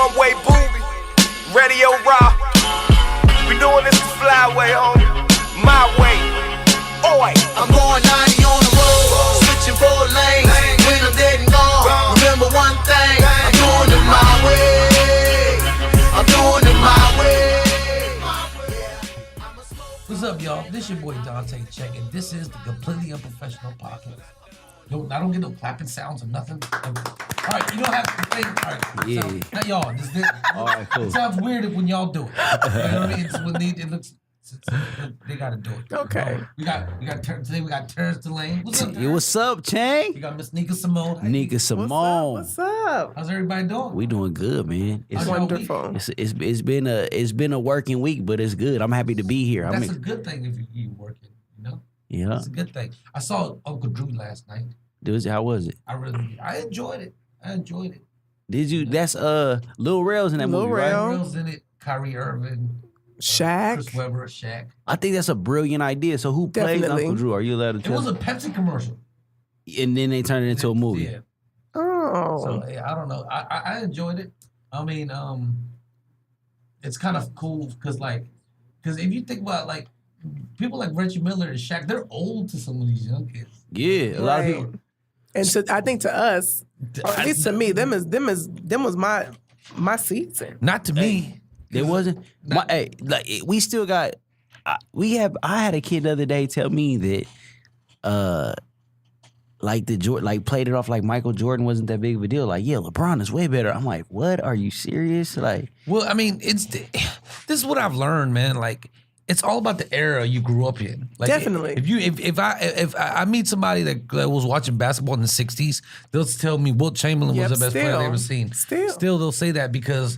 One-way booby, radio rock. We doing this the flyway, homie. My way. Oi. I'm going 90 on the road, switching 4 lanes. When I'm dead and gone, remember one thing. I'm doing it my way. I'm doing it my way. What's up, y'all? This your boy Dante Chang, and this is the Completely Unprofessional podcast. No, I don't get no clapping sounds or nothing. All right, you don't have to think. All right, Yeah. so, not y'all. All right, cool. It sounds weird when y'all do it. You know what I mean? It's when it looks. They gotta do it. Okay. Today we got Terrence DeLane. What's up? Hey, what's up, Chang? We got Miss Nika Simone. Nika Simone. What's up? How's everybody doing? We doing good, man. How's y'all week? Wonderful. It's been a working week, but it's good. I'm happy to be here. That's a good thing if you working. You know. Yeah. That's a good thing. I saw Uncle Drew last night. How was it? I enjoyed it. Did you? That's Lil Rel's in that Lil movie, Rel. right? Rell's in it. Kyrie Irving. Shaq. Chris Webber, Shaq. I think that's a brilliant idea. So who plays Definitely. Uncle Drew? Are you allowed to It tell? was a Pepsi commercial. And then they turned it into a movie. Yeah. Oh. So I don't know. I enjoyed it. I mean, it's kind of cool because if you think about like people like Reggie Miller and Shaq, they're old to some of these young kids. Yeah, a lot of Right. people. And I think to us, or at least to me, them was my season. Not to me. There wasn't. We still got. I had a kid the other day tell me that, played it off like Michael Jordan wasn't that big of a deal. Like, yeah, LeBron is way better. I'm like, what? Are you serious? Like, Well, I mean, this is what I've learned, man. Like, it's all about the era you grew up in. Like, Definitely. If I meet somebody that was watching basketball in the '60s, they'll tell me Wilt Chamberlain was the best player they ever seen. Still, they'll say that because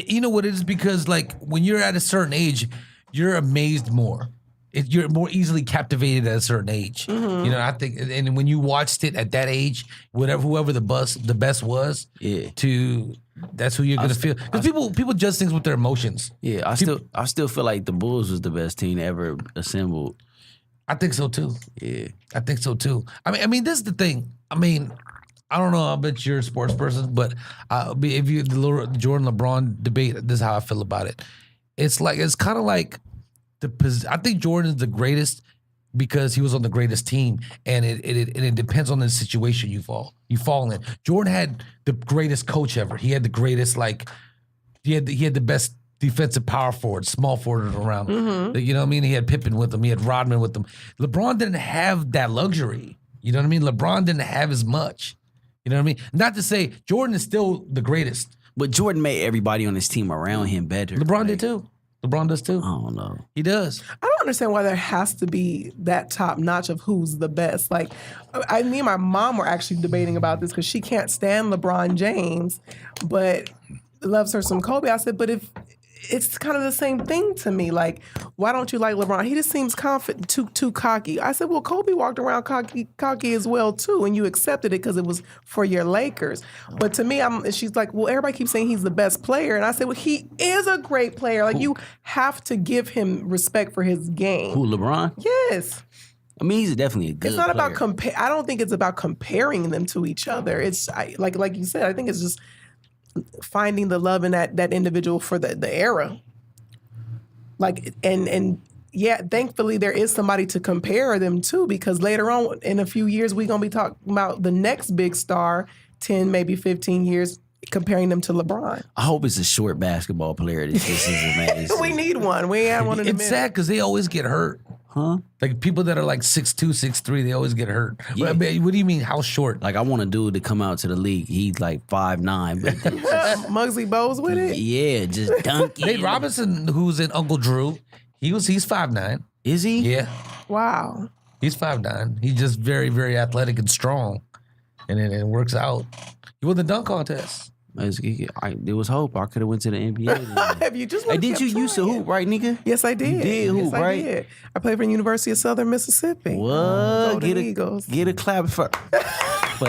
you know what it is, because like when you're at a certain age, you're amazed more. You're more easily captivated at a certain age. Mm-hmm. You know, I think, and when you watched it at that age, whoever the best was, yeah, that's who you're gonna feel. Because people judge things with their emotions. yeah. I still feel like the Bulls was the best team ever assembled. I think so too. Yeah, I think so too. I mean, this is the thing. I mean, I don't know. I bet you're a sports person, but if you the Jordan LeBron debate, this is how I feel about it. It's kind of like I think Jordan is the greatest because he was on the greatest team, and it depends on the situation you fall in. Jordan had the greatest coach ever. He had the greatest he had the best defensive power forward, small forward around. Mm-hmm. You know what I mean? He had Pippen with him. He had Rodman with him. LeBron didn't have that luxury. You know what I mean? LeBron didn't have as much. You know what I mean? Not to say Jordan is still the greatest. but Jordan made everybody on his team around him better. LeBron did too. LeBron does too. I don't know. He does. I don't understand why there has to be that top notch of who's the best. Like, me and my mom were actually debating about this because she can't stand LeBron James, but loves her some Kobe. I said, but if it's kind of the same thing to me. Like, why don't you like LeBron? He just seems confident, too cocky. I said, well, Kobe walked around cocky as well too, and you accepted it because it was for your Lakers. But to me, she's like, well, everybody keeps saying he's the best player, and I said, well, he is a great player. Like, you have to give him respect for his game. Who, LeBron? Yes. I mean, he's definitely a good It's not player. about I don't think it's about comparing them to each other. It's like you said. I think it's just finding the love in that individual for the era. Like and yeah, thankfully there is somebody to compare them to, because later on in a few years we're gonna be talking about the next big star, 10 maybe 15 years, comparing them to LeBron. I hope it's a short basketball player. This is amazing. We need one. We ain't had one in a It's minute. sad because they always get hurt. Huh? Like people that are like 6'2", 6'3", they always get hurt. Yeah. What do you mean, how short? Like, I want a dude to come out to the league. He's like 5'9", but Muggsy Bogues with it. yeah, just dunk it. Nate Robinson, who's in Uncle Drew, he's 5'9". Is he? Yeah, Wow. he's 5'9". He's just very, very athletic and strong, and it works out. He won the dunk contest. There was hope. I could have went to the NBA. Have you just Hey, did you used to hoop, right, nigga? Yes, I did. You did hoop, yes, right? I did. I played for the University of Southern Mississippi. What? Golden Eagles. Get a clap for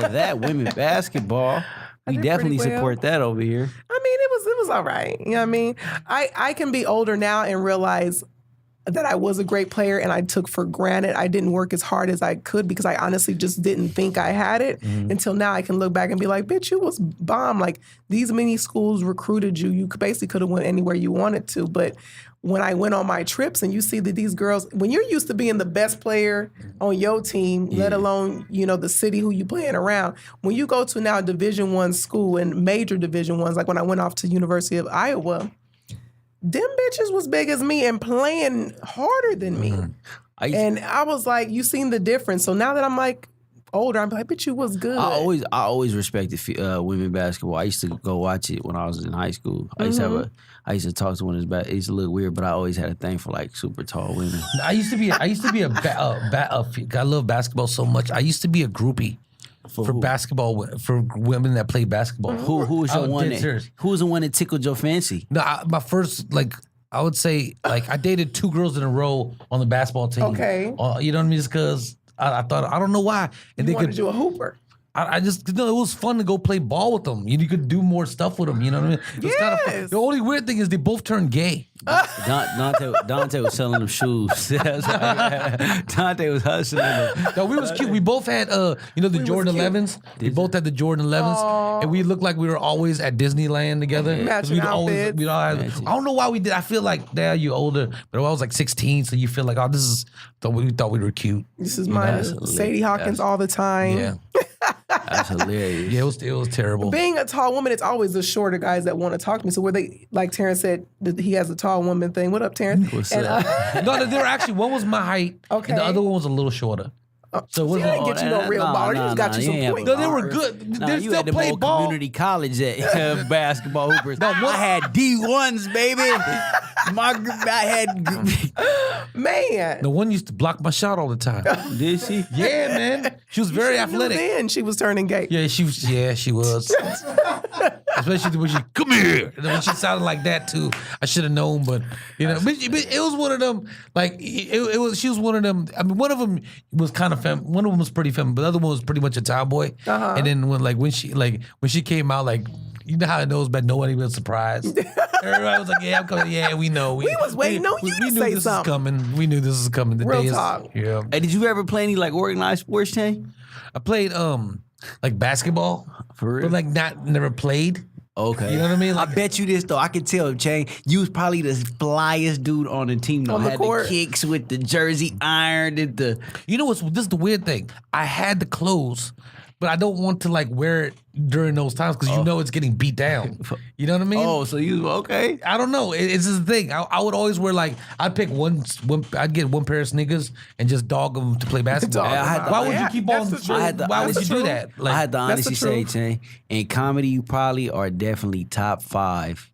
that women basketball. We did definitely pretty well. support that over here. I mean, it was all right. You know what I mean? I can be older now and realize that I was a great player and I took for granted. I didn't work as hard as I could because I honestly just didn't think I had it until now I can look back and be like, bitch, you was bomb. Like these many schools recruited you. You basically could have went anywhere you wanted to. But when I went on my trips and you see that these girls, when you're used to being the best player on your team, let alone, the city who you playing around, when you go to now Division I school and major Division I's, like when I went off to University of Iowa, them bitches was big as me and playing harder than me. And I was like, you seen the difference. So now that I'm like older, I'm like, bitch, you was good. I always respected women basketball. I used to go watch it when I was in high school. I used to talk to one of his it used to look weird, but I always had a thing for like super tall women. I used to be I love basketball so much. I used to be a groupie for basketball, for women that play basketball. Who was your one? Who was the one that tickled your fancy? No, my first, I would say, I dated 2 girls in a row on the basketball team. Okay. You know what I mean? Just because I thought, I don't know why. And You wanted you a hooper. I just, it was fun to go play ball with them. You could do more stuff with them, you know what I mean? It was kind of fun. Yes. The only weird thing is they both turned gay. Dante was selling them shoes. Dante was hustling them. No, we was cute. We both had, the Jordan 11s. We both had the Jordan 11s. And we looked like we were always at Disneyland together. 'Cause Matching outfits. We'd all have, I don't know why we did. I feel like, now you're older. But I was like 16, so you feel like, we thought we were cute. This is mine. Sadie Hawkins all the time. Yeah. That's hilarious. Yeah, it was terrible. Being a tall woman, it's always the shorter guys that want to talk to me. So where they, like Terrence said, that he has a tall woman thing. What up, Terrence? What's and, up? No, they were actually, one was my height, Okay. and the other one was a little shorter. So it She wasn't. didn't get you no real ball. You just got you some point No, they were guards. good. Nah, They you still had them played old ball. community college at basketball hoopers. I had D1s, baby. I had. Man. The one used to block my shot all the time. Did she? Yeah, man. She was very athletic. Then she was turning gay. Yeah, she was. Yeah, she was. Especially when she come here. And then when she sounded like that too, I should have known. But but it was one of them. Like it was. She was one of them. I mean, one of them was kind of one of them was pretty feminine, but the other one was pretty much a tomboy. And then when she came out, like, you know how it knows, but nobody was surprised. Everybody was like, "Yeah, I'm coming. Yeah, we know. We was waiting on you to knew say this something. is coming. We knew this was coming. The Real day talk. is. Yeah. Hey, did you ever play any like organized sports, Chang? I played like basketball, For real? but like never played. Okay. You know what I mean? I bet you this though. I can tell, Chang, you was probably the flyest dude on the team though. On the Had court. the kicks with the jersey ironed and the. You know what's this is the weird thing? I had the clothes, but I don't want to like wear it during those times because you know it's getting beat down. You know what I mean? Oh, so you okay? I don't know. It's just the thing. I would always wear I'd pick one. I'd get one pair of sneakers and just dog them to play basketball. Dog 'em out. Why would Yeah, you keep that's on? the truth. Why would That's you the do truth. that? Like, I had to that's the honestly say, truth. Chang, in comedy, you probably are definitely top 5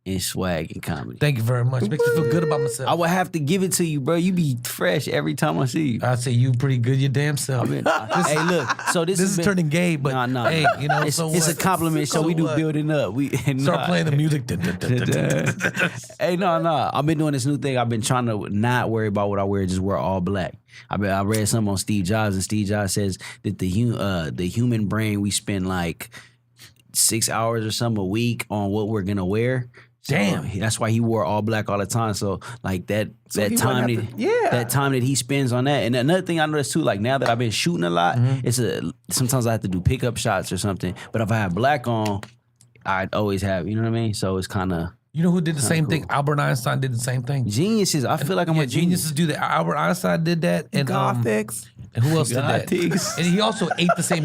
in swag in comedy. thank you very much. Makes me feel good about myself. I would have to give it to you, bro. You be fresh every time I see you. I'd say you pretty good your damn self. Hey, look. So this This is turning gay, but Nah. hey, you know, it's, so it's a what? compliment. So So we do what? building up. We Start playing the music. Hey, no. I've been doing this new thing. I've been trying to not worry about what I wear, just wear all black. I read something on Steve Jobs, and Steve Jobs says that the human brain, we spend like 6 hours or something a week on what we're gonna wear. So Damn. that's why he wore all black all the time. So like that he wouldn't time have that to- yeah. that time that he spends on that. And another thing I noticed too, like now that I've been shooting a lot, sometimes I have to do pickup shots or something. But if I have black on, I'd always have, you know what I mean? So it's kind of You know who did the same thing? Albert Einstein did the same thing. geniuses. I feel like I'm a Geniuses do that. Albert Einstein did that, and Gothics. and who else did that? Gothics. And he also ate the same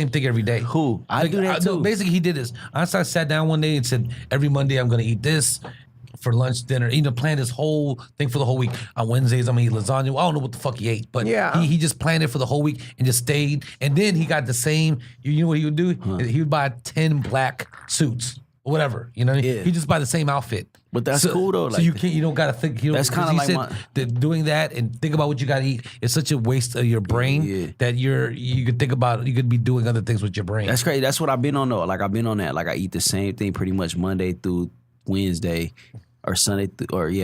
thing every day. Who? I do that no, too. basically, he did this. Einstein sat down one day and said, "Every Monday, I'm going to eat this for lunch, dinner." You know, planned his whole thing for the whole week. On Wednesdays, I'm going to eat lasagna. Well, I don't know what the fuck he ate, but Yeah. he just planned it for the whole week and just stayed. And then he got the same. You know what he would do? He would buy 10 black suits. Or whatever, you know, Yeah. he just buy the same outfit. But that's cool, though, So like- you don't gotta think. You know, That's kinda because he like said that doing that and think about what you gotta eat is such a waste of your brain Yeah. that you could think about. You could be doing other things with your brain. That's crazy. That's what I've been on though. Like I've been on that. Like I eat the same thing pretty much Monday through Wednesday, or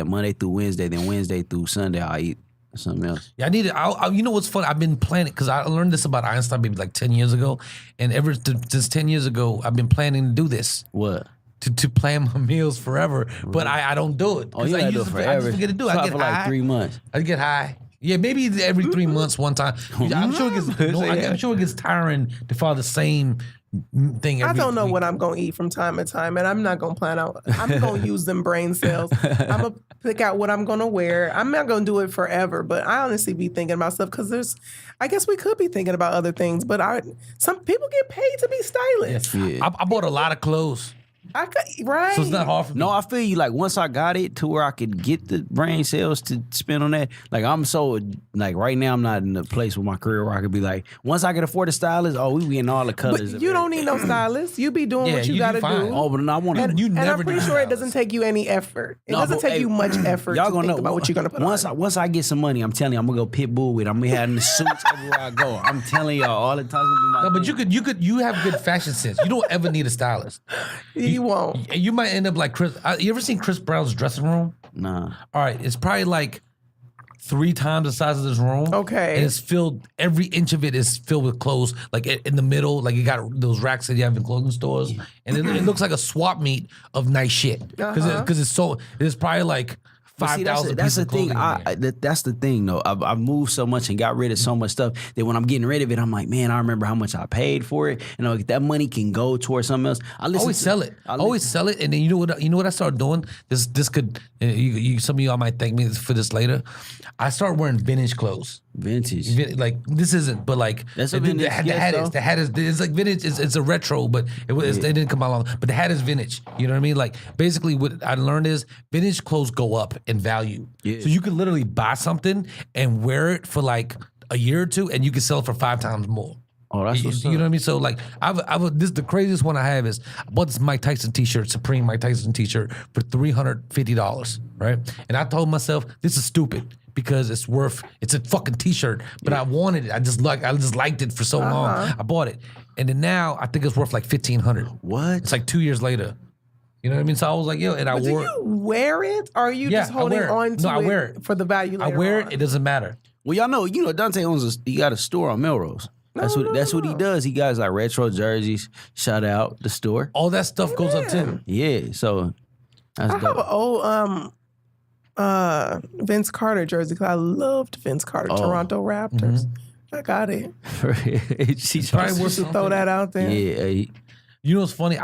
Monday through Wednesday. Then Wednesday through Sunday I eat something else. Yeah, I need it. You know what's funny? I've been planning because I learned this about Einstein maybe like 10 years ago, and ever since 10 years ago, I've been planning to do this. What? to plan my meals forever, but I don't do it. Oh, you I gotta do it I forever. just forget to do it. Try I get for high. like 3 months. I get high. Yeah, maybe every 3 months, one time. I'm sure it gets. I'm sure it gets tiring to follow the same thing. I Every don't know week. what I'm going to eat from time to time, and I'm not going to plan out. I'm going to use them brain cells. I'm going to pick out what I'm going to wear. I'm not going to do it forever, but I honestly be thinking about stuff because I guess we could be thinking about other things, but some people get paid to be stylists. Yeah. I bought a lot of clothes, Right. so it's not hard for me. No, I feel you. Like once I got it to where I could get the brain cells to spend on that, like I'm so like right now I'm not in a place with my career where I could be like, once I can afford a stylist, we be in all the colors. But you don't need no stylist. You be doing Yeah, what you you got do to fine. do. Oh, but I want to. You And never I'm pretty need sure it stylists. doesn't take you any effort. It No, doesn't but, take hey, you much effort Y'all to gonna think know about what you're gonna put on. once I get some money, I'm telling you, I'm gonna go pit bull with it. I'm gonna have in the suits everywhere I go. I'm telling y'all, all the time. No, but you have good fashion sense. You don't ever need a stylist. You won't. And you might end up like Chris. You ever seen Chris Brown's dressing room? Nah. All right, it's probably like 3 times the size of this room. Okay. And it's filled, every inch of it is filled with clothes, like in the middle, like you got those racks that you have in clothing stores. And it looks like a swap meet of nice shit. Because it's probably like But see, 5,000 that's pieces the of thing. clothing in there. That's the thing, though. I've moved so much and got rid of so much stuff that when I'm getting rid of it, I'm like, man, I remember how much I paid for it, and like, that money can go towards something else. Always sell it. Always sell it, and then you know what I started doing. This could some of y'all might thank me for this later. I started wearing vintage clothes. Vintage. Like this isn't, but like That's a the vintage, hat yes, is. though. The hat is. It's like vintage. It's a retro, but it didn't come out long. But the hat is vintage. You know what I mean? Like basically, what I learned is vintage clothes go up in value. Yeah. So you can literally buy something and wear it for like a year or two, and you can sell it for 5 times more. Oh, that's what's You know up. what I mean? So like, the craziest one I have is I bought this Mike Tyson T-shirt, Supreme Mike Tyson T-shirt for $350, right? And I told myself this is stupid because it's a fucking T-shirt, but I wanted it. I just liked it for so long. I bought it, and then now I think it's worth like $1,500. What? It's like 2 years later. You know what I mean? So I was like, yo, and I But do wore it. you wear it, or are you Yeah, just I holding wear it. on to No, I wear it. for the value I later wear on? it. It doesn't matter. Well, y'all know, Dante he got a store on Melrose. That's what he does. He got like retro jerseys. Shout out the store. All that stuff goes up too. Yeah, so that's I have an dope. old Vince Carter jersey because I loved Vince Carter, Oh. Toronto Raptors. Mm-hmm. I got it. She's Probably worth To throw that out there. Yeah, You know what's funny?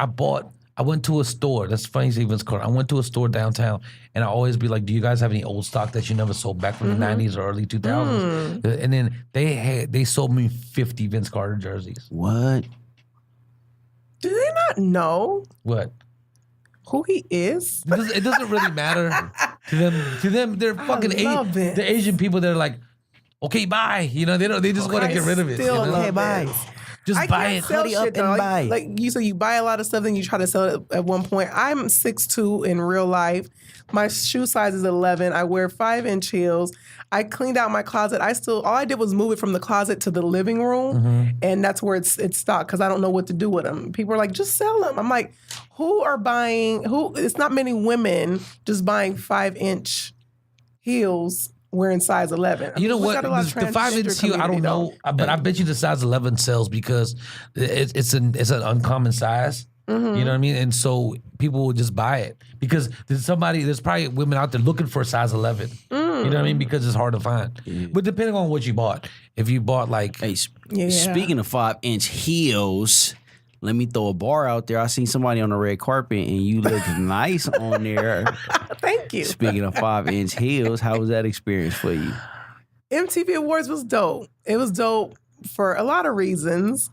I went to a store. That's funny, Vince Carter. I went to a store downtown, and I always be like, "Do you guys have any old stock that you never sold back from the '90s or early 2000s?" And then they sold me 50 Vince Carter jerseys. what? Do they not know What? who he is? It doesn't really matter to them. To them, they're fucking love Vince. the Asian people. They're like, "Okay, bye." You know, they just want to get rid of it. Still you know? love Vince. Just I buy can't it. sell Hurry up shit, though. and buy. Like you said, you buy a lot of stuff, then you try to sell it at one point. I'm 6'2" in real life. My shoe size is 11. I wear 5-inch heels. I cleaned out my closet. all I did was move it from the closet to the living room, and that's where it's stocked because I don't know what to do with them. People are like, just sell them. I'm like, it's not many women just buying 5-inch heels wearing size 11. I You know mean, we what? got a lot of The 5-inch transgender heel, I don't community, know, though. but I bet you the size 11 sells because it's an uncommon size. You know what I mean? And so people will just buy it because there's probably women out there looking for a size 11. You know what I mean? Because it's hard to find. But depending on what you bought, if you bought like, Hey, Yeah. speaking of 5-inch heels, let me throw a bar out there. I seen somebody on the red carpet and you look nice on there. Thank you. Speaking of 5-inch heels, how was that experience for you? MTV Awards was dope. It was dope for a lot of reasons.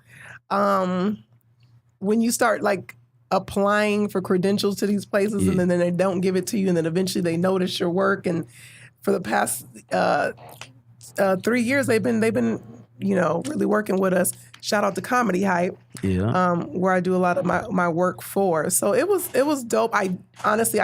When you start like applying for credentials to these places and then they don't give it to you and then eventually they notice your work, and for the past 3 years they've been really working with us. Shout out to Comedy Hype, where I do a lot of my work for. So it was dope. I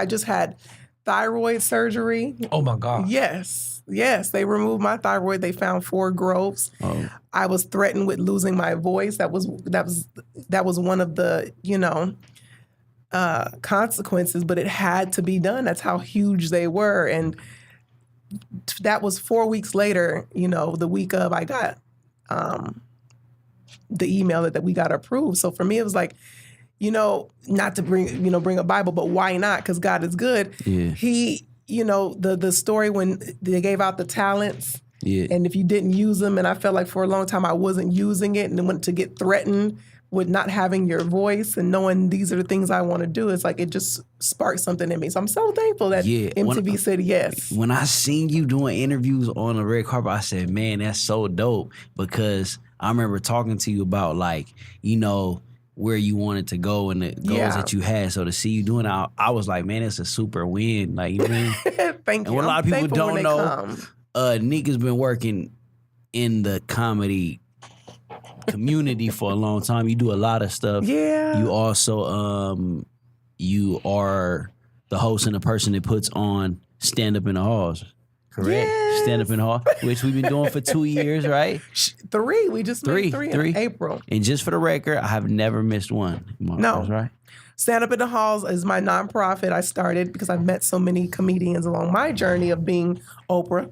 just had thyroid surgery. oh my God. Yes, they removed my thyroid. They found 4 growths. Oh. I was threatened with losing my voice. That was one of the consequences, but it had to be done. That's how huge they were, and that was 4 weeks later. The week of, I got the email that we got approved. So for me, it was like, not to bring a Bible, but why not? Because God is good. Yeah. He, the story when they gave out the talents. Yeah. And if you didn't use them, and I felt like for a long time I wasn't using it, and then went to get threatened with not having your voice and knowing these are the things I want to do, it's like it just sparked something in me. So I'm so thankful that MTV said yes. When I seen you doing interviews on the red carpet, I said, man, that's so dope, because I remember talking to you about where you wanted to go and the goals that you had. So to see you doing it, I was like, man, it's a super win. Like, you know what I mean? Thank you. And what a lot of people don't know, come. Nika's been working in the comedy community for a long time. You do a lot of stuff. Yeah. You also you are the host and the person that puts on Stand Up in the Halls. Correct? Yes. Stand Up in the Hall, which we've been doing for 2 years, right? 3. We just made 3 in April. And just for the record, I have never missed one. No. That's right. Stand Up in the Halls is my nonprofit I started because I've met so many comedians along my journey of being Oprah.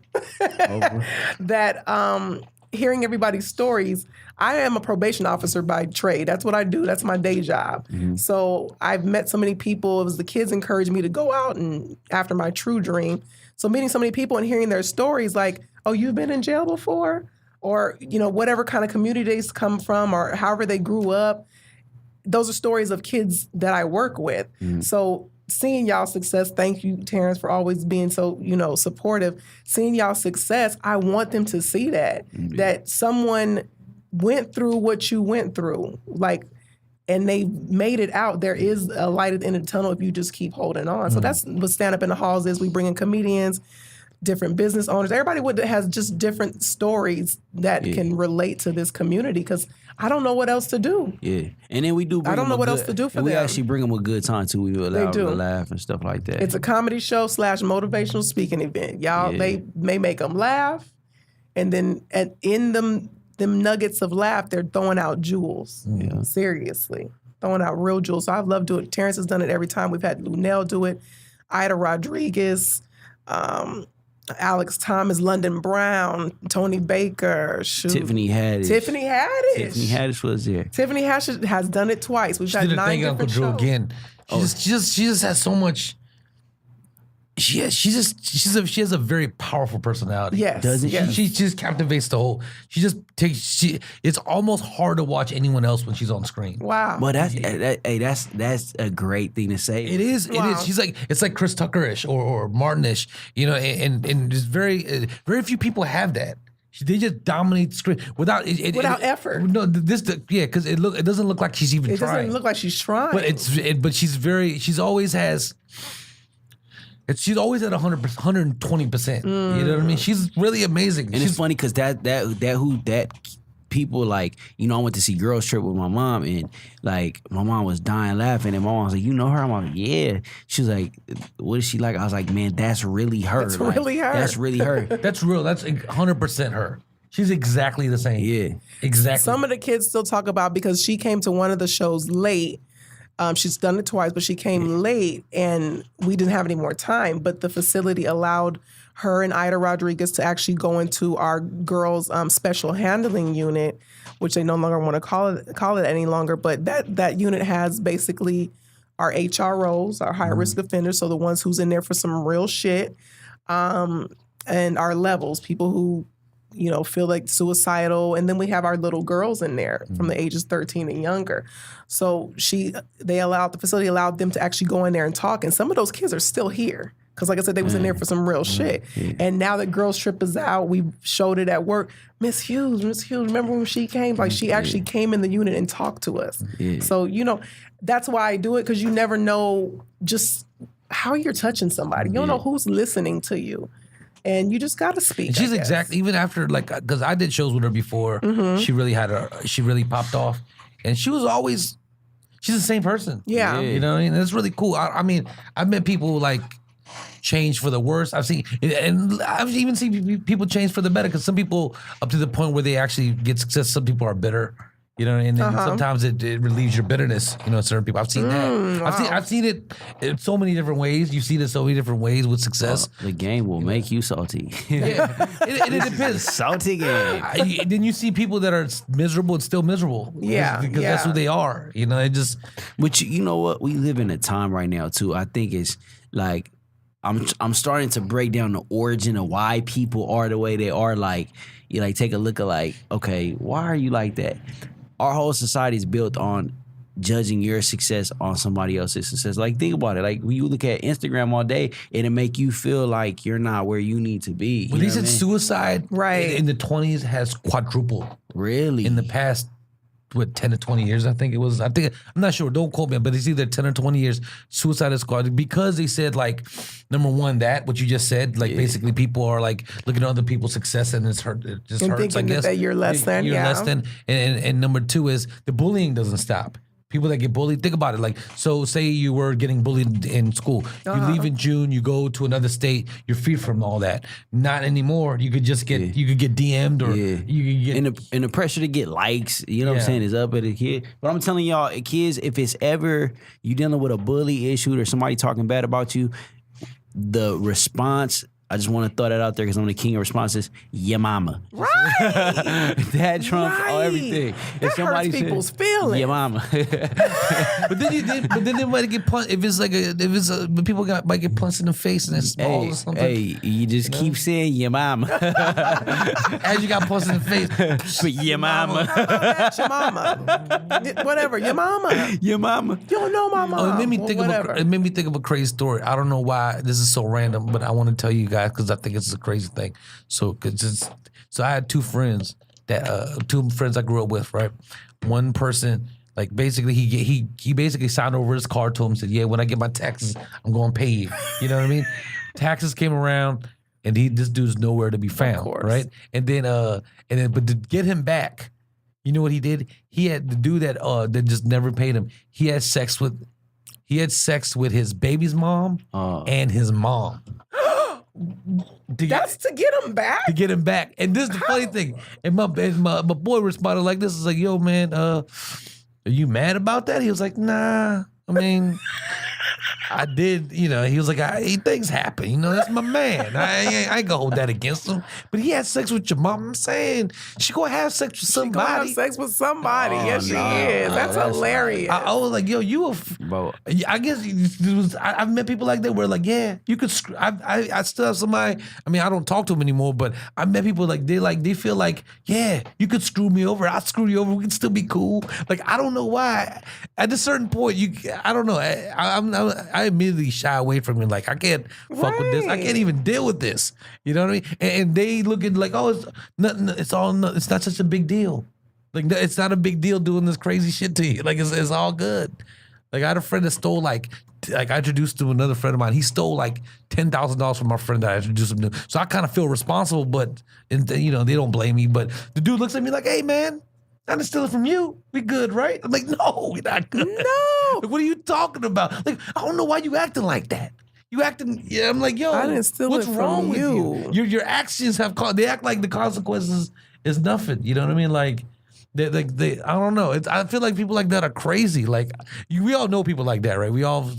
that hearing everybody's stories, I am a probation officer by trade. That's what I do. That's my day job. Mm-hmm. So I've met so many people. It was the kids encouraged me to go out and after my true dream. So meeting so many people and hearing their stories like, oh, you've been in jail before? Or, whatever kind of community they come from or however they grew up. Those are stories of kids that I work with. Mm. So seeing y'all's success, thank you, Terrence, for always being so, supportive. Seeing y'all's success, I want them to see that someone went through what you went through, and they made it out. There is a light at the end of the tunnel if you just keep holding on. So that's what Stand Up in the Halls is. We bring in comedians, different business owners, everybody has just different stories that can relate to this community because I don't know what else to do. Yeah. And then we do bring I don't know what else to do for them. We actually bring them a good time too. We allow them to laugh and stuff like that. It's a comedy show / motivational speaking event. Y'all, they may make them laugh, and then in them nuggets of laugh, they're throwing out jewels. Yeah. Seriously. Throwing out real jewels. So I've loved doing it. Terrence has done it every time. We've had Lunel do it, Ida Rodriguez, Alex Thomas, London Brown, Tony Baker, Tiffany Haddish. Tiffany Haddish was there. Tiffany Haddish has done it twice. We've She had did a 9 thing different Uncle Drew shows. again. She just has so much. She has a very powerful personality. Yes, doesn't yes. She just captivates the whole. She just takes. It's almost hard to watch anyone else when she's on screen. Wow. But that's a great thing to say. It is. Wow. It is. She's it's like Chris Tucker-ish or Martin-ish. And just very few people have that. They just dominate the screen without effort. No, because it doesn't look like she's even It trying. doesn't look like she's trying. But she's always has. She's always at 120%. You know what I mean? She's really amazing. And it's funny because that people I went to see Girls Trip with my mom, and my mom was dying laughing, and my mom was like, you know her? I'm like, yeah. She was like, what is she like? I was like, man, that's really her. That's really her. That's really her. That's real. That's 100% her. She's exactly the same. Yeah. Exactly. Some of the kids still talk about because she came to one of the shows late. She's done it twice, but she came late and we didn't have any more time. But the facility allowed her and Ida Rodriguez to actually go into our girls' special handling unit, which they no longer want to call it any longer. But that unit has basically our HROs, our high risk offenders, so the ones who's in there for some real shit, and our levels, people who feel like suicidal. And then we have our little girls in there from the ages 13 and younger. So the facility allowed them to actually go in there and talk. And some of those kids are still here. Because like I said, they was in there for some real shit. Yeah. And now that Girls Trip is out, we showed it at work. Miss Hughes, remember when she came? She actually came in the unit and talked to us. Yeah. So, that's why I do it, because you never know just how you're touching somebody. You don't know who's listening to you. And you just gotta speak. And she's exactly, even after because I did shows with her before, she really popped off, and she's the same person. Yeah. You know what I mean? It's really cool. I mean, I've met people change for the worse. I've even seen people change for the better, because some people up to the point where they actually get success, some people are bitter You know, and then sometimes it relieves your bitterness. You know, certain people. I've seen that. I've seen it in so many different ways. You see it in so many different ways with success. The game will make you salty. Yeah, it depends. Salty game. Then you see people that are miserable and still miserable. Yeah, because that's who they are. You know, it just. But you know what? We live in a time right now too. I think it's like I'm starting to break down the origin of why people are the way they are. Like you like take a look at like, okay, why are you like that? Our whole society is built on judging your success on somebody else's success. Like, think about it. Like, when you look at Instagram all day, it'll make you feel like you're not where you need to be. When they said suicide in the 20s has quadrupled. Really? In the past, 10 to 20 years, I think it was. I'm not sure. Don't quote me, but it's either 10 or 20 years. Suicide is squad because they said like, number one, what you just said, like basically people are like looking at other people's success and it just and hurts. I thinking guess that you're less than. You're less than. And number two is the bullying doesn't stop. People that get bullied, think about it. Like, so say you were getting bullied in school. You leave in June, you go to another state, you're free from all that. Not anymore. You could just get, you could get DM'd or you could get. And the pressure to get likes, you know what I'm saying, is up at a kid. But I'm telling y'all, kids, if it's ever you dealing with a bully issue or somebody talking bad about you, the response, I just want to throw that out there because I'm the king of responses. Your mama. Right. That trumps everything. That hurts people's feelings. Your mama. but then they might get punched. If it's like people might get punched in the face and it's small or something. Hey, you just keep saying your mama. As you got punched in the face. But your mama. How about that? Your mama. Whatever. Your mama. Your mama. You don't know my mom. Oh, it made me think of a crazy story. I don't know why this is so random, but I want to tell you guys because I think it's a crazy thing. So I had two friends I grew up with, right? One person, like basically he basically signed over his car to him and said, yeah, when I get my taxes, I'm going to pay you. You know what I mean? Taxes came around and this dude's nowhere to be found, right? And then but to get him back, you know what he did? He had the dude that just never paid him. He had sex with his baby's mom and his mom. That's to get him back? To get him back. And this is the funny thing. And my boy responded like this. Is like, yo, man, are you mad about that? He was like, nah. I mean, I did, you know, he was like, things happen, you know, that's my man. I ain't gonna hold that against him. But he had sex with your mom. I'm saying she gonna have sex with somebody. She gonna have sex with somebody. Yes, she is. That's hilarious. I was like, yo, Bro. I guess I've met people like that where like, yeah, you could screw. I still have somebody. I mean, I don't talk to them anymore, but I met people they feel like, yeah, you could screw me over. I'll screw you over. We can still be cool. Like, I don't know why. At a certain point, I don't know. I immediately shy away from it. Like, I can't fuck with this. I can't even deal with this. You know what I mean? And they look at like, oh, it's nothing. It's not such a big deal. Like, it's not a big deal doing this crazy shit to you. Like, it's all good. Like, I had a friend that stole like I introduced to another friend of mine. He stole like $10,000 from my friend that I introduced him to. So I kind of feel responsible, but you know, they don't blame me. But the dude looks at me like, hey man, I didn't steal it from you. We good, right? I'm like, no, we're not good. No. Like, what are you talking about? Like, I don't know why you acting like that. You acting, yeah. I'm like, yo, I didn't steal what's it from wrong with you? you? Your actions they act like the consequences is nothing. You know what I mean? Like, they I don't know. I feel like people like that are crazy. Like, we all know people like that, right? We all,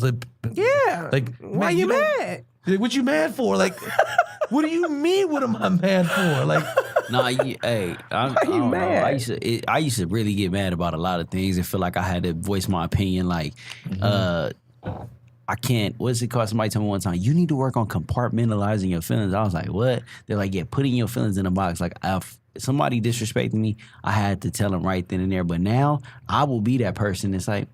yeah. Like, why you mad? What you mad for? Like, what do you mean? What am I mad for? Like, Nah, hey, I don't know. I used to really get mad about a lot of things and feel like I had to voice my opinion. Like, I can't. What's it called? Somebody told me one time, you need to work on compartmentalizing your feelings. I was like, what? They're like, yeah, putting your feelings in a box. Like, if somebody disrespected me, I had to tell them right then and there. But now I will be that person. It's like,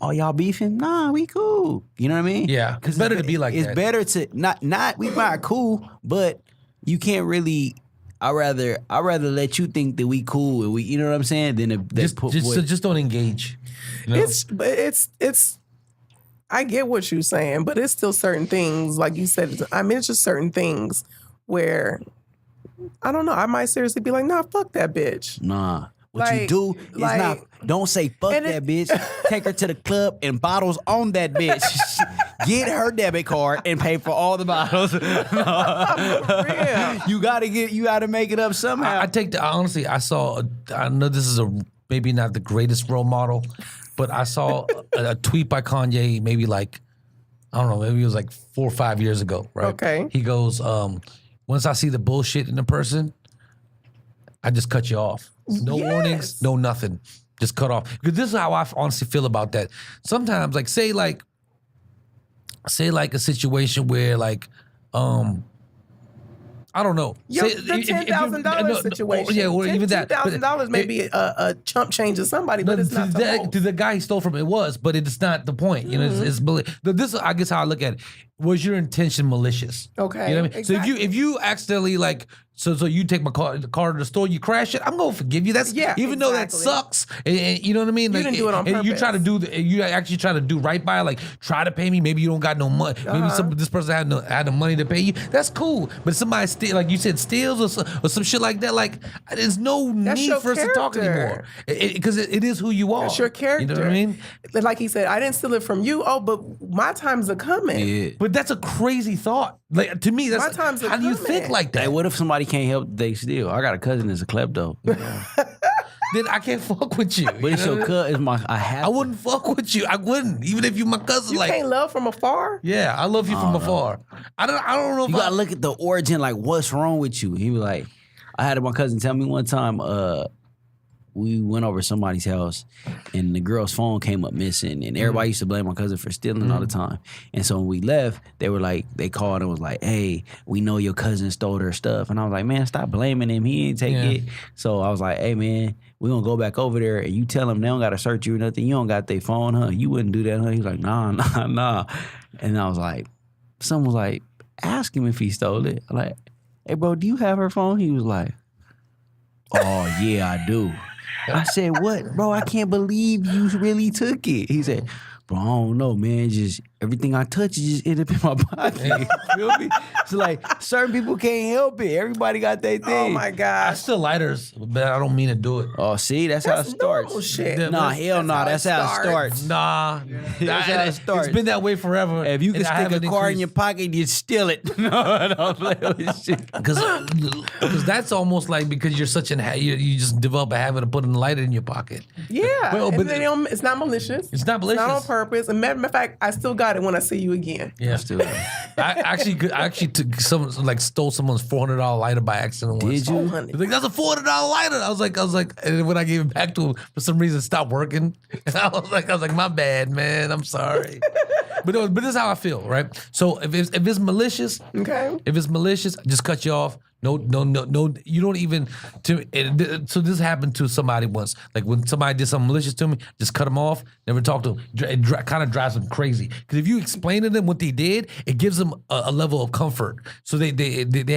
oh, y'all beefing? Nah, we cool. You know what I mean? Yeah, it's better to be like that. It's better to not we might cool, but you can't really. I rather let you think that we cool and we, you know what I'm saying, than just don't engage. You know? It's. I get what you're saying, but it's still certain things, like you said. I mean, it's just certain things where I don't know. I might seriously be like, nah, fuck that bitch. Nah. What you do is not, don't say fuck that bitch. Take her to the club and bottles on that bitch. Get her debit card and pay for all the bottles. You gotta make it up somehow. Honestly, I know this is maybe not the greatest role model, but I saw a tweet by Kanye maybe like, I don't know, maybe it was like 4 or 5 years ago, right? Okay. He goes, once I see the bullshit in a person, I just cut you off. No warnings, no nothing. Just cut off. Because this is how I honestly feel about that. Sometimes, like, say a situation where like, I don't know. The $10,000 situation. Yeah, or even that. $10,000 may be a chump change to somebody, but it's not to the guy he stole from. It was, but it's not the point. You know, it's this is, I guess, how I look at it. Was your intention malicious? Okay, you know what I mean. exactly. So if you accidentally like. So you take the car to the store, you crash it. I'm gonna forgive you. That's even though that sucks, and you know what I mean. You didn't do it on purpose. You try to you actually try to do right by, like try to pay me. Maybe you don't got no money. Maybe this person had the money to pay you. That's cool. But somebody steal, like you said, steals or some shit like that. Like there's no need for us to talk anymore because it is who you are. That's your character. You know what I mean? Like he said, I didn't steal it from you. Oh, but my times are coming. Yeah. But that's a crazy thought. Like to me, that's My times are how do you coming. think like that? Hey, what if somebody can't help they steal? I got a cousin that's a klepto. Then I can't fuck with you. But it's your cousin. I wouldn't fuck with you. I wouldn't, even if you my cousin. You like, can't love from afar. yeah, I love you from afar. I don't know. If You gotta look at the origin, like what's wrong with you. He was like, I had my cousin tell me one time, we went over to somebody's house and the girl's phone came up missing and everybody used to blame my cousin for stealing all the time. And so when we left, they called and was like, hey, we know your cousin stole her stuff. And I was like, man, stop blaming him. He didn't take it. So I was like, hey man, we're gonna go back over there and you tell them they don't gotta search you or nothing. You don't got their phone, huh? You wouldn't do that, huh? He was like, nah. And I was like, someone was like, ask him if he stole it. I'm like, hey bro, do you have her phone? He was like, oh yeah, I do. I said, what? Bro, I can't believe you really took it. He said, bro, I don't know, man. Just everything I touch just end up in my pocket. You feel me? So like certain people can't help it. Everybody got their thing. Oh my I gosh. still lighters, but I don't mean to do it. Oh, see, that's how it starts. Normal shit. Nah, hell no, that's how it starts. Nah, That's how it starts. It's been that way forever. If you can and I stick a haven't car in your increased. pocket, you steal it. No, don't play with shit. Because that's almost like because you're such you just develop a habit of putting a lighter in your pocket. Yeah. Well, and but- they don't, it's not malicious. It's not malicious. It's not on purpose. And matter of fact, I still got it when I see you again. Yeah, I actually took stole someone's $400 lighter by accident once. Did you? He's like, that's a $400 lighter. I was like, and then when I gave it back to him, for some reason, it stopped working. And I was like, my bad, man. I'm sorry. But this is how I feel, right? So if it's malicious, Okay. if it's malicious, just cut you off. No. You don't even. So this happened to somebody once. Like when somebody did something malicious to me, just cut them off. Never talk to them. It kind of drives them crazy. Because if you explain to them what they did, it gives them a level of comfort. So they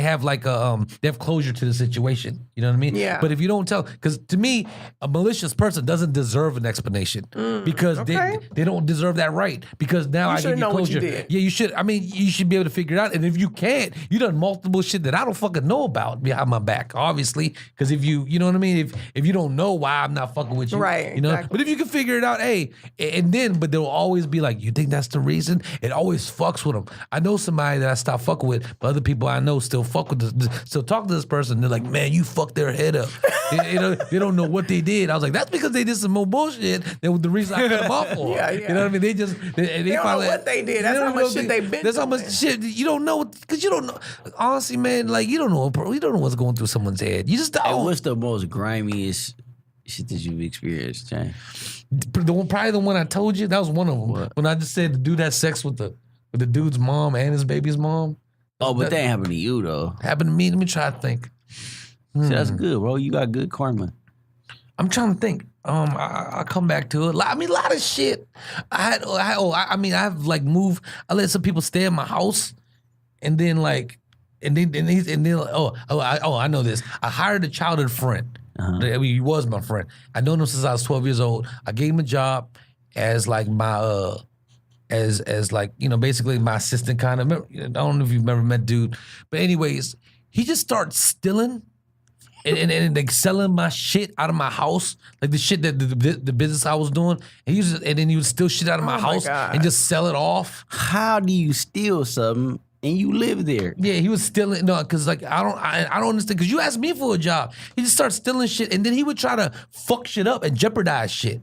have like they have closure to the situation. You know what I mean? Yeah. But if you don't tell, because to me, a malicious person doesn't deserve an explanation because okay. they don't deserve that right. Because now I give should you know what you closure. did. Yeah, you should. I mean, you should be able to figure it out. And if you can't, you done multiple shit that I don't fucking know about behind my back, obviously. Because if you know what I mean? If you don't know why I'm not fucking with you. Right, You know? exactly. But if you can figure it out, hey, but they'll always be like, you think that's the reason? It always fucks with them. I know somebody that I stopped fucking with, but other people I know still fuck with still talk to this person. They're like, man, you fucked their head up. They don't know what they did. I was like, that's because they did some more bullshit than the reason I cut them off for. Yeah. You know what I mean? They don't know what they did. That's how much shit they've been That's how much doing. shit you don't know, because you don't know. Honestly, man, like you don't know what's going through someone's head. You just don't. Hey, what's the most grimiest shit that you've experienced, Chang? Probably the one I told you. That was one of them. What? When I just said the dude had sex with the dude's mom and his baby's mom. Oh, but that ain't happened to you though. Happened to me. Let me try to think. See, that's good, bro. You got good karma. I'm trying to think. I'll come back to it. I mean, a lot of shit. I have like moved. I let some people stay in my house, and then I know this. I hired a childhood friend. I mean, he was my friend. I known him since I was 12 years old. I gave him a job as like my as like, you know, basically my assistant kind of. I don't know if you've ever met dude, but anyways, he just starts stealing. And like selling my shit out of my house, like the shit that the business I was doing, and then he would steal shit out of my Oh my house God. and just sell it off. How do you steal something And you live there. Yeah, he was stealing. No, because like I don't understand. Because you asked me for a job, he just starts stealing shit, and then he would try to fuck shit up and jeopardize shit.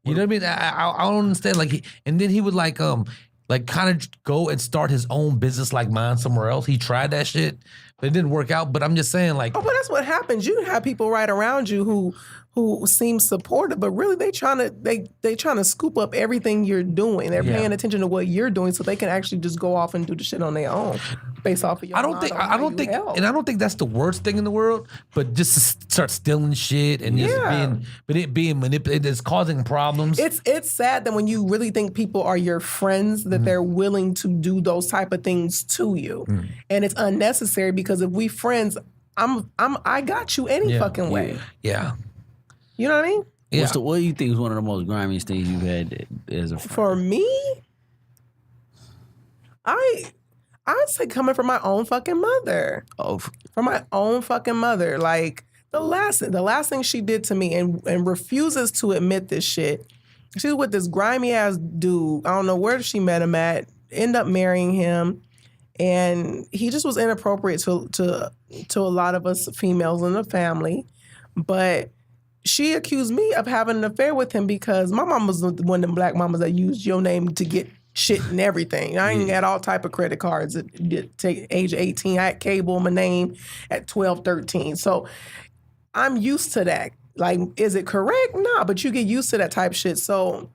You know what I mean? I don't understand. Like, and then he would like kind of go and start his own business like mine somewhere else. He tried that shit, but it didn't work out. But I'm just saying, like, Oh, but that's what happens. You have people right around you who seem supportive, but really they trying to scoop up everything you're doing. They're paying attention to what you're doing, so they can actually just go off and do the shit on their own, based off of your. I don't think that's the worst thing in the world. But just to start stealing shit and it being manipulated, it's causing problems. It's sad that when you really think people are your friends, that they're willing to do those type of things to you, and it's unnecessary because if we friends, I got you any fucking way. Yeah. You know what I mean? Yeah. What do you think is one of the most grimiest things you've had as a friend? For me, I'd say coming from my own fucking mother. Oh, From my own fucking mother. Like the last thing she did to me and refuses to admit this shit. She was with this grimy ass dude. I don't know where she met him at. End up marrying him. And he just was inappropriate to a lot of us females in the family. But she accused me of having an affair with him because my mom was one of them black mamas that used your name to get shit and everything. I ain't had all type of credit cards at age 18. I had cable in my name at 12, 13. So I'm used to that. Like, is it correct? Nah, but you get used to that type shit. So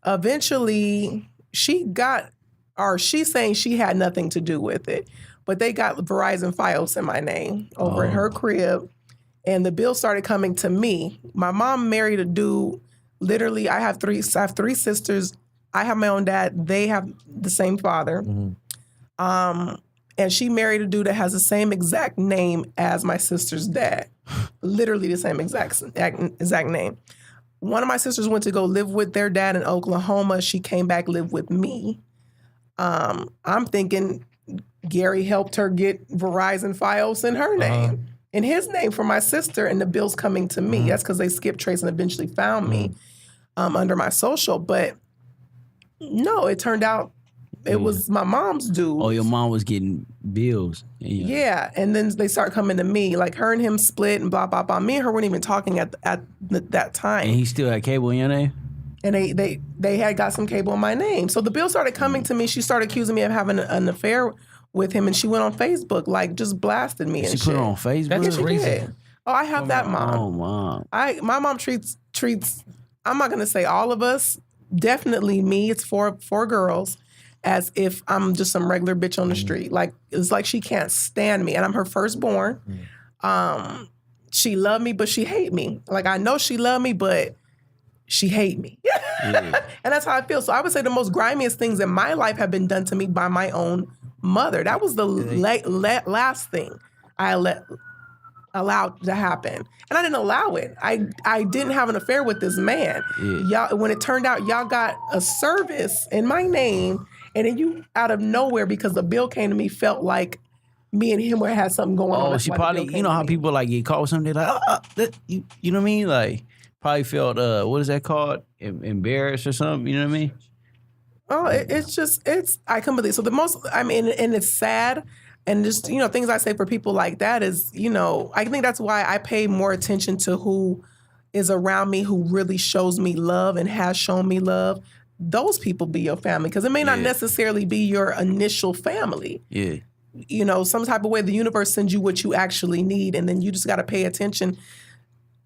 eventually she's saying she had nothing to do with it. But they got Verizon Fios in my name over at her crib. And the bill started coming to me. My mom married a dude. Literally, I have three sisters. I have my own dad. They have the same father. And she married a dude that has the same exact name as my sister's dad. Literally the same exact name. One of my sisters went to go live with their dad in Oklahoma. She came back, lived with me. I'm thinking Gary helped her get Verizon Fios in her name. In his name for my sister, and the bill's coming to me. That's because they skipped trace and eventually found me under my social. But no, it turned out it was my mom's dude. Oh, your mom was getting bills. Yeah, and then they start coming to me. Like her and him split and blah, blah, blah. Me and her weren't even talking at that time. And he still had cable in your name? And they had got some cable in my name. So the bill started coming to me. She started accusing me of having an affair with him, and she went on Facebook, like just blasted me. She put it on Facebook? That's crazy. Oh, I have that mom. Oh, mom. My mom treats. I'm not gonna say all of us. Definitely me. It's four girls, as if I'm just some regular bitch on the street. Like it's like she can't stand me, and I'm her firstborn. She loved me, but she hate me. Like I know she loved me, but she hate me. And that's how I feel. So I would say the most grimiest things in my life have been done to me by my own mother. That was the last thing I allowed to happen. And I didn't allow it. I didn't have an affair with this man. Y'all, when it turned out y'all got a service in my name, and then you out of nowhere, because the bill came to me, felt like me and him had something going on. Oh, she probably, you know how people like get caught with something, they're like, you know what I mean? Like, probably felt, what is that called? Embarrassed or something, you know what I mean? Oh, I couldn't believe. So the most, I mean, and it's sad. And just, you know, things I say for people like that is, you know, I think that's why I pay more attention to who is around me, who really shows me love and has shown me love. Those people be your family, because it may not necessarily be your initial family. Yeah. You know, some type of way the universe sends you what you actually need, and then you just got to pay attention.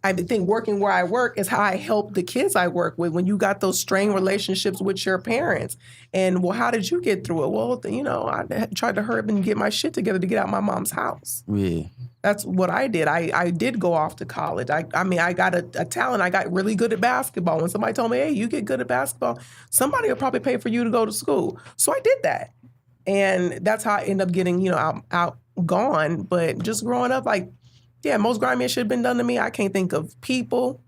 I think working where I work is how I help the kids I work with. When you got those strained relationships with your parents, and well, how did you get through it? Well, you know, I tried to hurry up and get my shit together to get out of my mom's house. Yeah. That's what I did. I did go off to college. I mean, I got a talent. I got really good at basketball. When somebody told me, hey, you get good at basketball, somebody will probably pay for you to go to school. So I did that. And that's how I ended up getting, you know, outgone. But just growing up, like, yeah, most grimiest shit been done to me. I can't think of people.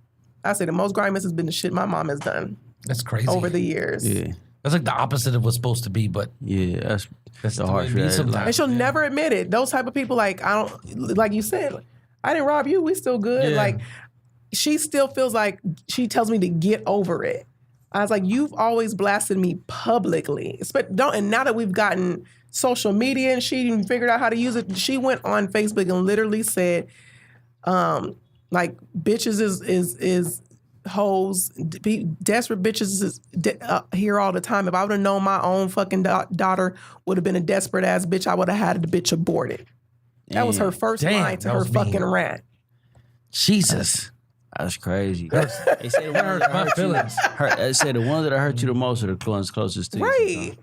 I say the most grimiest has been the shit my mom has done. That's crazy. Over the years. Yeah. That's like the opposite of what's supposed to be, but Yeah, that's the harsh way it be reality. sometimes. And she'll never admit it. Those type of people, like, I don't, like you said, I didn't rob you. We still good. Yeah. Like, she still feels like she tells me to get over it. I was like, you've always blasted me publicly. And now that we've gotten social media and she even figured out how to use it. She went on Facebook and literally said, like bitches is hoes, desperate bitches is here all the time. If I would have known my own fucking daughter would have been a desperate ass bitch, I would have had the bitch aborted. That was her first line to her fucking rant. Jesus. That's crazy. They say the ones that hurt you, they say the ones that hurt you the most are the ones closest to you. Right.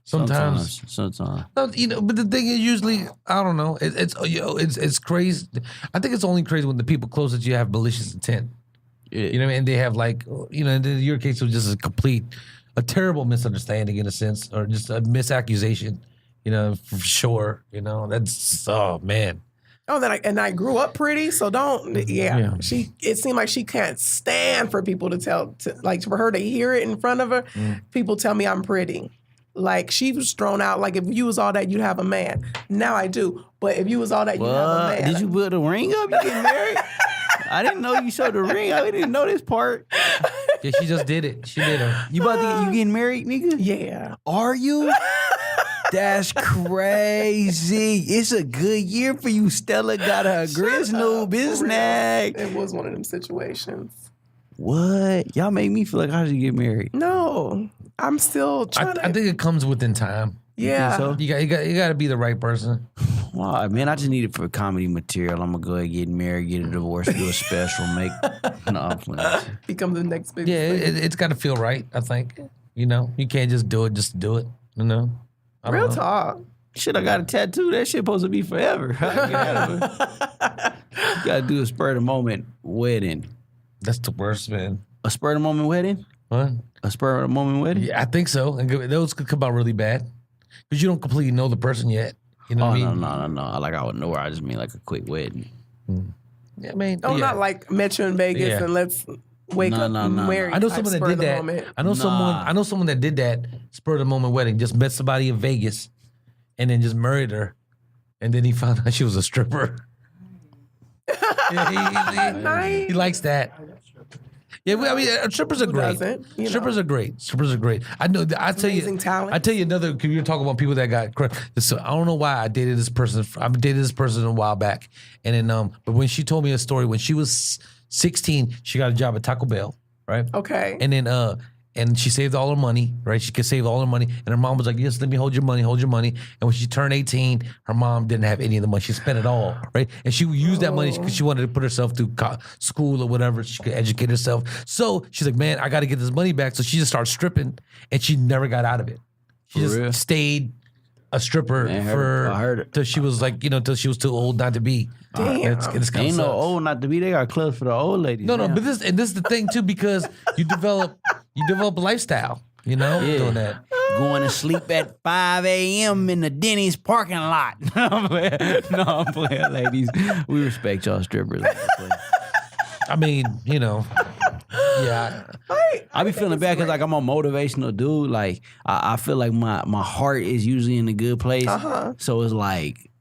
Sometimes. No, but the thing is, usually, I don't know. It's crazy. I think it's only crazy when the people closest to you have malicious intent. Yeah. You know what I mean? And they have in your case, it was just a terrible misunderstanding in a sense, or just a misaccusation. For sure. That's, oh man. Oh, I grew up pretty, so don't. Yeah. It seemed like she can't stand for people for her to hear it in front of her. People tell me I'm pretty. Like, she was thrown out. Like, if you was all that, you'd have a man. Now I do. But if you was all that, you'd have a man. Did you put the ring up? You getting married? I didn't know you showed the ring. I didn't know this part. Yeah, she just did it. She did it. You getting married, nigga? Yeah. Are you? That's crazy. It's a good year for you. Stella got her Grisno business. It was one of them situations. What? Y'all make me feel like I should get married. No. I'm still trying I think it comes within time. Yeah. So? You got to be the right person. Wow, man, I just need it for comedy material. I'm going to go ahead and get married, get a divorce, do a special, No, I'm playing. Become the next big Yeah, thing. it's got to feel right, I think. You can't just do it just to do it. I don't know. Real talk. Shit, I got a tattoo. That shit supposed to be forever. You got to do a spur of the moment wedding. That's the worst, man. A spur of the moment wedding? What? A spur of the moment wedding? Yeah, I think so. And those could come out really bad because you don't completely know the person yet. You know what I mean? No. Like, I would know where. I just mean like a quick wedding. Yeah, I mean, not like met you in Vegas and let's wake up and marry. I know someone that did that. Moment. I know someone that did that spur of the moment wedding. Just met somebody in Vegas, and then just married her, and then he found out she was a stripper. He likes that. Yeah, I mean, strippers are great. Strippers are great. Strippers are great. I know. I tell you. Talent. I tell you another. Because you're talking about people that got. So I don't know why I dated this person. I dated this person a while back, and then but when she told me a story, when she was 16, she got a job at Taco Bell, right? Okay. And then and she saved all her money, right? She could save all her money, and her mom was like, "Yes, let me hold your money." And when she turned 18, her mom didn't have any of the money. She spent it all, right? And she used that money because she wanted to put herself through school or whatever. She could educate herself. So she's like, "Man, I got to get this money back." So she just started stripping, and she never got out of it. She just stayed a stripper till she was like, till she was too old not to be. Damn. It's Ain't no old not to be. They got clubs for the old ladies. No, but this is the thing too, because you develop a lifestyle, doing that. Going to sleep at 5 a.m. in the Denny's parking lot. I'm playing, ladies. We respect y'all strippers. I mean, yeah. I be feeling bad because like I'm a motivational dude. Like I feel like my heart is usually in a good place. So it's like,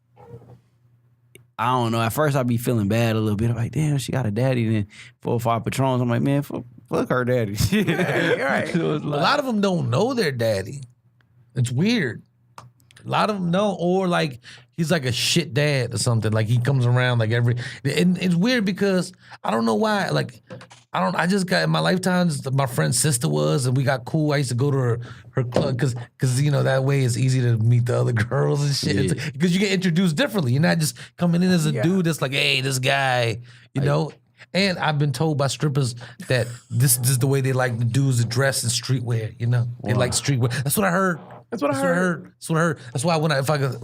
I don't know. At first I be feeling bad a little bit. I'm like, damn, she got a daddy. Then 4 or 5 Patrons. I'm like, man, fuck her daddy. Right. So a lot of them don't know their daddy. It's weird. A lot of them know, or like he's like a shit dad or something. Like he comes around like and it's weird because I don't know why. Like I just got in my lifetimes. My friend's sister was, and we got cool. I used to go to her club because that way it's easy to meet the other girls and shit. Because you get introduced differently. You're not just coming in as a dude that's like, hey, this guy, And I've been told by strippers that this is the way they like the dudes to dress in streetwear. They like streetwear. That's what I heard. That's what I heard. That's why if I could,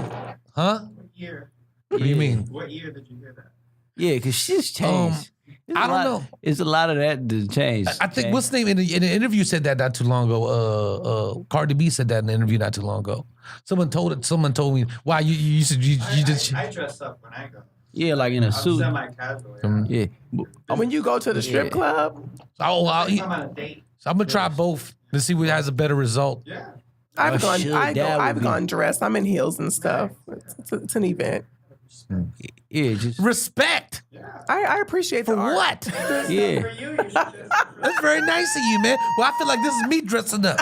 huh? What year? What do you mean? What year did you hear that? Yeah, because she's changed. I don't know. It's a lot of that to change. I think what's the name in the interview said that not too long ago. Cardi B said that in the interview not too long ago. Someone told me why you said you did. I dress up when I go. Yeah, like in a suit. Semi-casual. Yeah. When you go to the strip club, I'm on a date. So I'm gonna try both to see what has a better result. Yeah. I've gone dressed. I'm in heels and stuff. It's an event. Yeah, just Respect. I appreciate For the art. what? yeah. For you, you should just That's very nice of you, man. Well, I feel like this is me dressing up.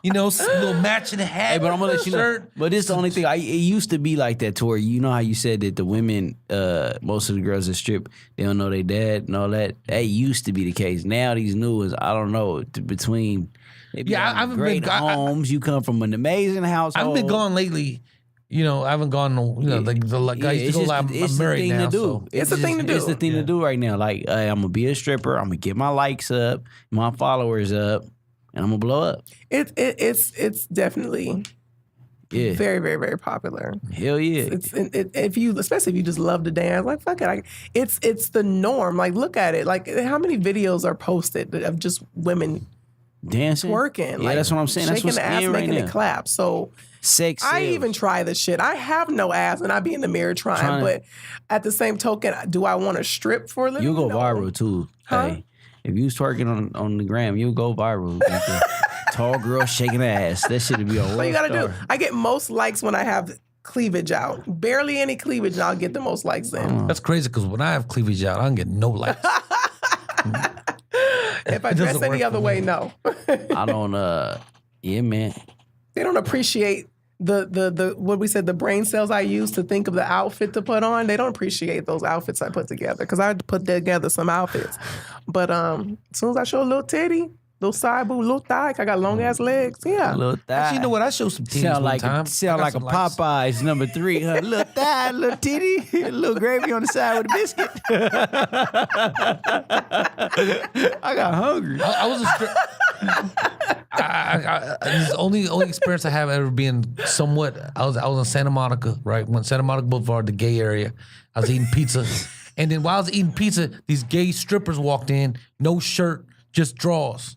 little matching hat. Hey, but I'm gonna let you know. shirt. But it's the only thing. It used to be like that, Tori. You know how you said that the women, most of the girls that strip, they don't know their dad and all that. That used to be the case. Now these new ones, I don't know. Between they be Yeah, I having haven't great been- homes. You come from an amazing household. I've been gone lately. I haven't gone. Like I used to go. I'm married now. So. It's the thing to do. It's the thing to do right now. Like, I'm gonna be a stripper. I'm gonna get my likes up, my followers up, and I'm gonna blow up. It's definitely Yeah, very, very, very popular. hell yeah. Especially if you just love to dance, like fuck it. It's the norm. Like look at it. Like how many videos are posted of just women Dancing, twerking? Yeah, like, that's what I'm saying. That's shaking what's the ass, in right making now. it clap. So Sex. I sells. even try this shit. I have no ass, and I be in the mirror trying. But at the same token, do I want to strip for a living? You'll go No. viral too. Huh? Hey, if you was twerking on the gram, you'll go viral. Like the tall girl shaking her ass. That shit would be a What you gotta do? I get most likes when I have cleavage out. Barely any cleavage, and I'll get the most likes in. That's crazy because when I have cleavage out, I don't get no likes. If I It dress doesn't any work other for way, me. no. I don't. Yeah, man. They don't appreciate the what we said, the brain cells I use to think of the outfit to put on. They don't appreciate those outfits I put together because I had to put together some outfits. But as soon as I show a little titty, little side boob, little thigh, I got long ass legs. Yeah. Little thigh. Actually, you know what? I showed some titties Sound one like time. sound I like a got some likes. Popeyes number 3. Huh? Little thigh, little titty, little gravy on the side with a biscuit. I got hungry. I was a strip. This is the only experience I have ever been somewhat. I was in Santa Monica, right? When Santa Monica Boulevard, the gay area. I was eating pizza, and then while I was eating pizza, these gay strippers walked in, no shirt, just drawers.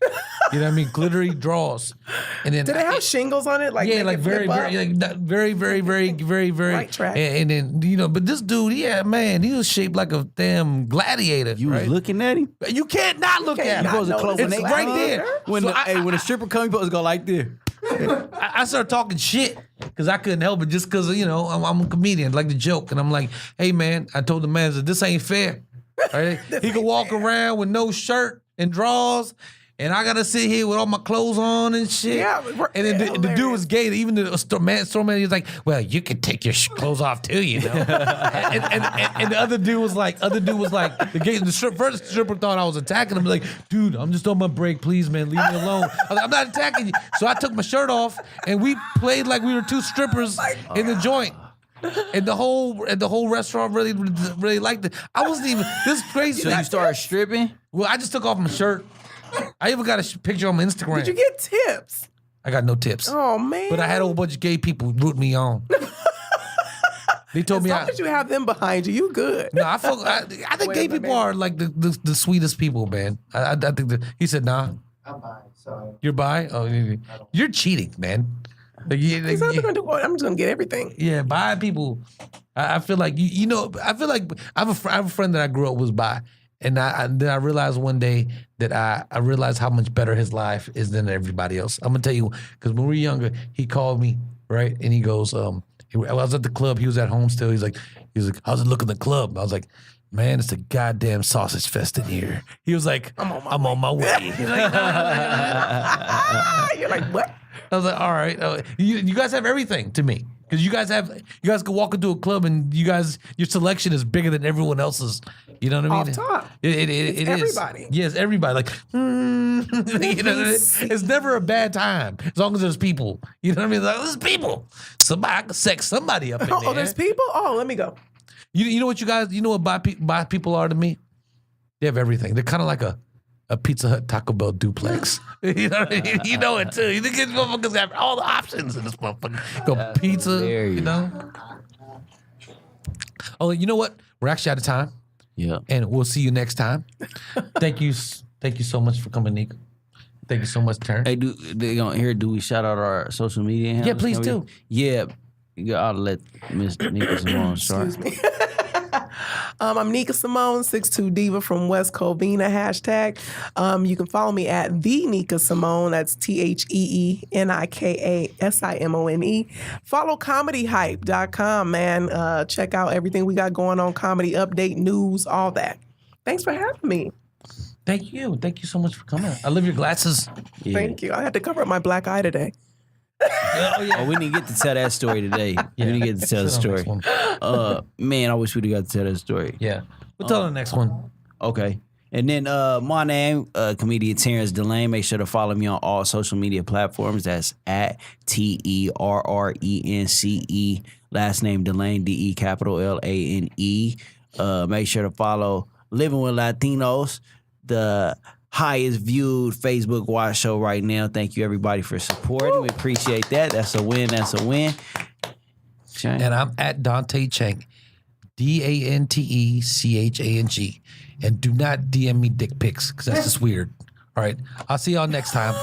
You know what I mean? Glittery drawers. And then Do they have shingles on it? Like yeah, make like it flip very, up? very, like not- very, very, very, very, very. Right track. And then but this dude, yeah, man, he was shaped like a damn gladiator. You right? was looking at him. You can't not look can't at him. not supposed to close notice It's when the right gladiator. there. When So when a stripper comes, you supposed to go like this. I started talking shit because I couldn't help it just because, I'm a comedian, like the joke. And I'm like, hey, man, I told the manager, this ain't fair. Right? He could walk around with no shirt and drawers. And I gotta sit here with all my clothes on and shit. Yeah, and then the dude hilarious. was gay. Even the store manager was like, "Well, you can take your clothes off too, you know." and the other dude was like, the first stripper thought I was attacking him. Like, dude, I'm just on my break, please, man, leave me alone. I was like, I'm not attacking you. So I took my shirt off and we played like we were two strippers in the joint. And the whole restaurant really liked it. I wasn't even. This is crazy. So you started stripping? Well, I just took off my shirt. I even got a picture on my Instagram. Did you get tips? I got no tips. Oh man! But I had a whole bunch of gay people root me on. They told As me long as you have them behind you, you good. No, I think Wait gay a minute, people are like the sweetest people, man. I think he said, nah, I'm bi, so you're bi? Oh, you're cheating, man. Like, He's not gonna do what? I'm just gonna get everything. yeah, bi people. I feel like I feel like I have a friend that I grew up was bi, and then I realized one day that I realized how much better his life is than everybody else. I'm gonna tell you because when we were younger, he called me right, and he goes, I was at the club. He was at home still. He's like, how's it look in the club? I was like, man, it's a goddamn sausage fest in here. He was like, I'm on my way. He's like, You're like, what? I was like, all right. You guys have everything to me. Because you guys can walk into a club and your selection is bigger than everyone else's. You know what I mean? Off top. It is. everybody. Yes, everybody. Like, it's never a bad time as long as there's people. You know what I mean? Like, there's people. I can sex somebody up in there. Oh, there's people? Oh, let me go. You know what bi people are to me? They have everything. They're kind of like a Pizza Hut Taco Bell duplex. You know what I mean? You know it too. You think these motherfuckers have all the options in this motherfucker. Go pizza, hilarious. you know? Oh, you know what? We're actually out of time. Yeah. And we'll see you next time. Thank you so much for coming, Nika. Thank you so much, Terrence. Hey, do we shout out our social media handles? Yeah, please Can we- do. Yeah. You gotta let Miss Nika Simone start. Excuse me. I'm Nika Simone, 6'2 Diva from West Covina, hashtag. You can follow me at the Nika Simone. That's TheNikaSimone. Follow comedyhype.com, man. Check out everything we got going on, comedy update, news, all that. Thanks for having me. Thank you so much for coming. I love your glasses. Yeah. Thank you. I had to cover up my black eye today. Oh, we didn't get to tell that story today. We didn't get to tell the Sit on story. next one. Man, I wish we'd have got to tell that story. Yeah, we'll tell the next one. Okay. And then my name, comedian Terrence DeLane. Make sure to follow me on all social media platforms. That's at TERRENCE. Last name DeLane, DELANE. Make sure to follow Living with Latinos, the highest viewed Facebook watch show right now. Thank you everybody for supporting. We appreciate that. That's a win. Chang. And I'm at Dante Chang, DANTECHANG. And do not DM me dick pics because that's just weird. All right. I'll see y'all next time.